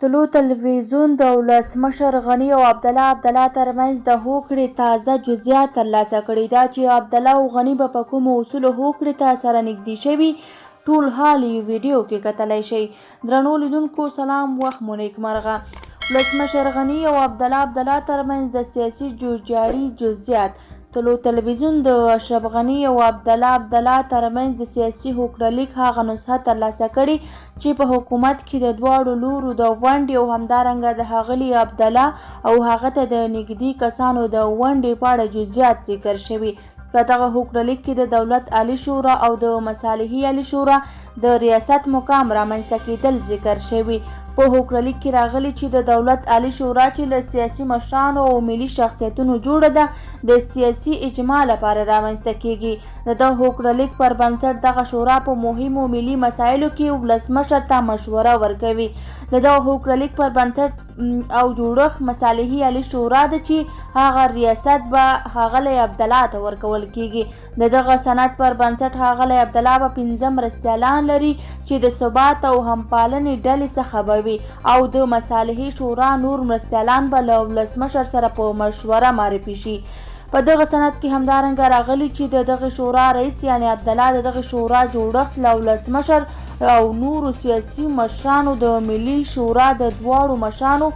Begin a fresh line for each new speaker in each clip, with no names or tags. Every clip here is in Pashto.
طلوع تلویزیون د ولسمشر غني او عبدالله ترمنځ د هوکړې تازه جزیات ترلاسه کړي. دا چې عبدالله او غني به په کومو اصولو هوکړې ته سره نږدې شوي ټول حال یو ویډیو کې کتلی شئ. درنو لیدونکو سلام، وخت مو نیکمرغه. ولسمشر غني او عبدالله ترمنځ د سیاسي جوړجاړي جزیات. طلوع تلویزیون د داشرف غني او عبدالله ترمنځ د سیاسي هوکړلیک هغه نسخه ترلاسه کړې چې په حکومت کې د دواړو لورو د ونډې او همدارنګه د ښاغلي عبدالله او هغه ته د نږدې کسانو د ونډې په اړه جزیات ذکر شوي. په دغه هوکړلیک کې د دولت عالی شورا او د مصالحې عالی شورا د ریاست مقام رامنځته کېدل ذکر شوي. په هوکړلیک کې راغلي چې د دولت عالی شورا چې له سیاسي مشرانو او ملي شخصیتونو جوړه ده د سیاسي اجماع لپاره رامنځته کیږي. د دغه هوکړلیک پر بنسټ دغه شورا په مهمو ملي مسایلو کې ولسمشر ته مشوره ورکوي. د دغه هوکړلیک پر بنسټ او جوړښت مصالحې عالی شورا ده چې هغه ریاست به ښاغلی عبدالله ته ورکول کیږي. د دغه سند پر بنسټ ښاغلی عبدالله به 15 مرستیالان لري چې د ثبات او همپالنې ډلې څخه به او د مصالحې شورا نور مرستیالان به له ولسمشر سره په مشوره معرفي شي. په دغه سند کې همدارنګه راغلي چې د دغه شورا رئیس یعنی عبدالله د دغه شورا جوړښت له ولسمشر او نورو سیاسي مشرانو د ملي شورا د دواړو مشرانو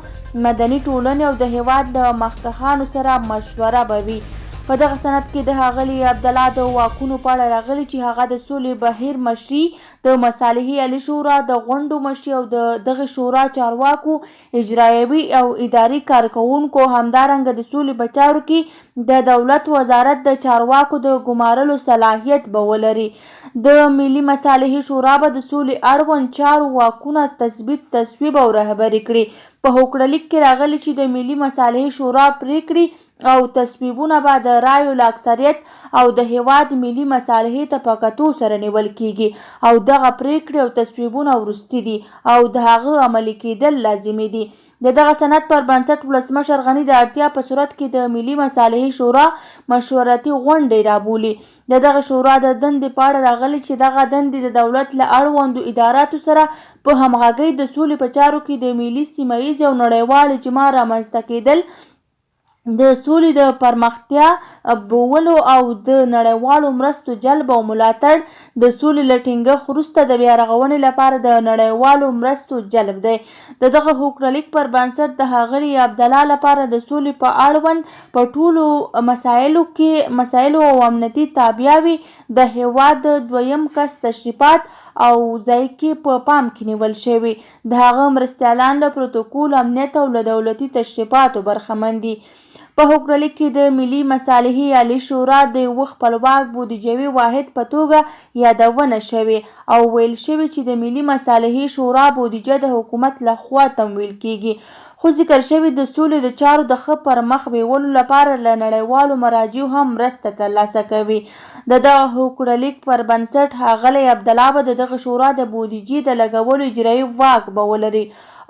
مدني ټولنې او د هیواد له مخکښانو سره مشوره به وي. په دغه سند کې د ښاغلي عبدالله د واکونو په اړه راغلي چې هغه د سولې بهیر مشري، د مصالحې عالی شورا د غونډو مشري او د دغه شورا چارواکو، اجرایوي او اداري کارکوونکو، همدارنګه د سولې په چارو کې د دولت وزارت د چارواکو د ګمارلو صلاحیت به ولري. د ملي مصالحې شورا به د سولې اړوند چارو واکونه تثبیت، تصویب او رهبري کړي. په هوکړلیک کې راغلي چې د ملي مصالحې شورا پریکړې او تصویبونه به د رایو له اکثریت او د هیواد ملي مصالحې ته په کتو سره نیول کیږي او دغه پریکړې او تصویبونه وروستي دي او د هغه عملي کیدل لازمي دي. د دغه سند پر بنسټ ولسمشر غني د اړتیا په صورت کې د ملي مصالحې شورا مشورتي غونډې رابولي. د دغه شورا د دندې په اړه راغلي چې دغه دندې د دولت له اړوندو اداراتو سره په همغږۍ د سولې په چارو کې د ملي، سیمه ییز او نړیوال اجماع رامنځته کېدل، د سولې د پرمختیا بولو او د نړیوالو مرستو جلب او ملاتړ، د سولې له ټینګښت وروسته د بیا رغونې لپاره د نړیوالو مرستو جلب دی. د دغه هوکړلیک پر بنسټ د ښاغلي عبدالله لپاره د سولې په اړوند په ټولو مسایلو او امنیتي تابعیاوي د هیواد د دویم کس تشریفات او ځای کې په پام کې نیول شوي. د هغه مرستیالان له پروتوکول، امنیت او له دولتي تشریفاتو برخمن دي. په هوکړلیک کې د ملي مصالحې عالی شورا د یوه خپلواک بودیجوي واحد په توګه یادونه شوې او ویل شوي چې د ملي مصالحې شورا بودیجه د حکومت لخوا تمویل کیږي. خو ذکر شوي د سولې د چارو د ښه پر مخ بیولو لپاره له نړیوالو مراجعو هم مرسته ترلاسه کوي. د دغه هوکړلیک پر بنسټ ښاغلی عبدالله به د دغه شورا د بودیجې د لګولو اجرایي واک به ولري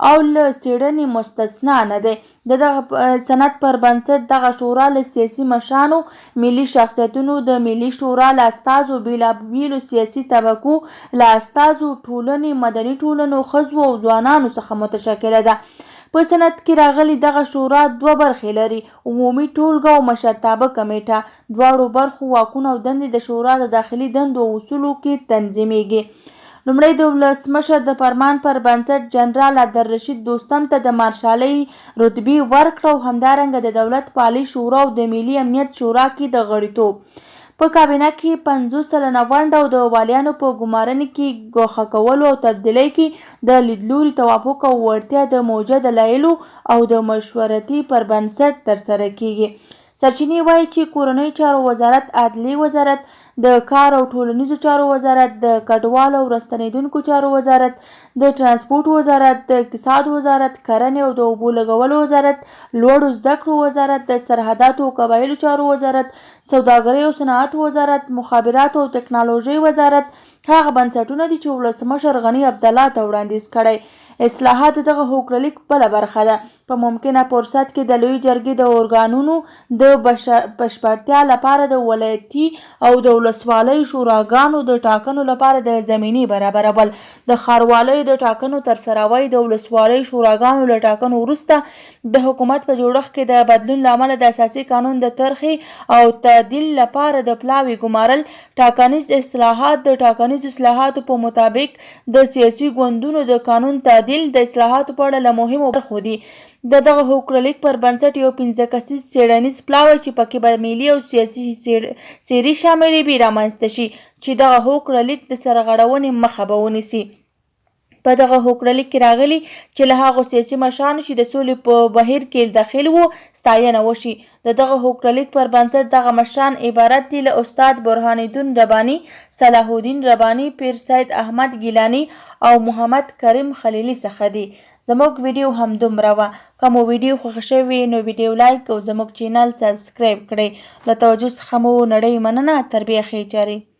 او له څېړنې مستثنا نه دی. د دغه سند پر بنسټ دغه شورا له سیاسي مشرانو، ملي شخصیتونو، د ملي شورا له استازو، بېلابېلو سیاسي طبقو له استازو، ټولنې، مدني ټولنو، ښځو او ځوانانو څخه متشکله ده. په سند کې راغلي دغه شورا 2 برخې لري: عمومي ټولګه او مشرتابه کمیټه. دواړو برخو واکونه او دندې د شورا د داخلي دندو او اصولو کې تنظیمیږي. لومړی د ولسمشر د فرمان پر بنسټ جنرال عبدالرشید دوستم ته د مارشالۍ رتبې ورکړه او همدارنګه د دولت په عالی شورا او د ملي امنیت شورا کې د غړیتوب. په کابینه کې 50 سلنه ونډه او د والیانو په ګمارنې کې ګوښه کولو او تبدیلۍ کې د لیدلوري توافق او وړتیا د موجه دلایلو او د مشورتي پر بنسټ ترسره کیږي. سرچینې وایي چې کورنیو چارو وزارت، عدلیې وزارت، د کار او ټولنیزو چارو وزارت، د کډوالو او راستنیدونکو چارو وزارت، د ترانسپورټ وزارت، د اقتصاد وزارت، کرنې او د اوبو لګولو وزارت، لوړو زده کړو وزارت، د سرحداتو او قبایلو چارو وزارت، سوداګرۍ او صنعت وزارت، مخابراتو او ټکنالوژۍ وزارت هغه بنسټونه دي چې ولسمشر غني عبدالله ته وړاندیز کړی. اصلاحات دغه هوکړلیک بله برخه ده. په ممکنه فرصت کې د لوی جرګې د ارګانونو د بشپړتیا لپاره د ولایتي او د ولسوالیو شوراګانو د ټاکنو لپاره د زمینې برابرول، د ښاروالیو د ټاکنو ترسروي، د ولسوالیو شوراګانو له ټاکنو وروسته د حکومت په جوړښت کې د بدلون له امله د اساسي قانون د طرحې او تعدیل لپاره د پلاوي ګمارل، ټاکنیز اصلاحات، د ټاکنیز اصلاحاتو په مطابق د سیاسي ګوندونو د قانون تعدیل د اصلاحاتو په اړه له مهمو برخو دي. د دغه هوکړلیک پر بنسټ یو 15 کسیز څېړنیز پلاوی چې پکې به ملي او سیاسي څېرې شاملې وي رامنځته شي چې دغه هوکړلیک د سرغړونې مخه به ونیسي. په دغه هوکړلیک کې راغلي چې له هغو سیاسي مشرانو چې د سولې په بهیر کې داخل وو ستاینه وشي. د دغه هوکړلیک پر بنسټ دغه مشران عبارت دي له استاد برهان الدین رباني، صلاح الدین رباني، پیر سید احمد ګیلاني او محمد کریم خلیلي څخه دي. زموږ ویډیو همدومره وه. که مو ویډیو خوښه شوې نو ویډیو لایک او زموږ چینل سبسکرایب کړئ. له توجه څخه مو نړۍ مننه. تر بیا ښې چارې.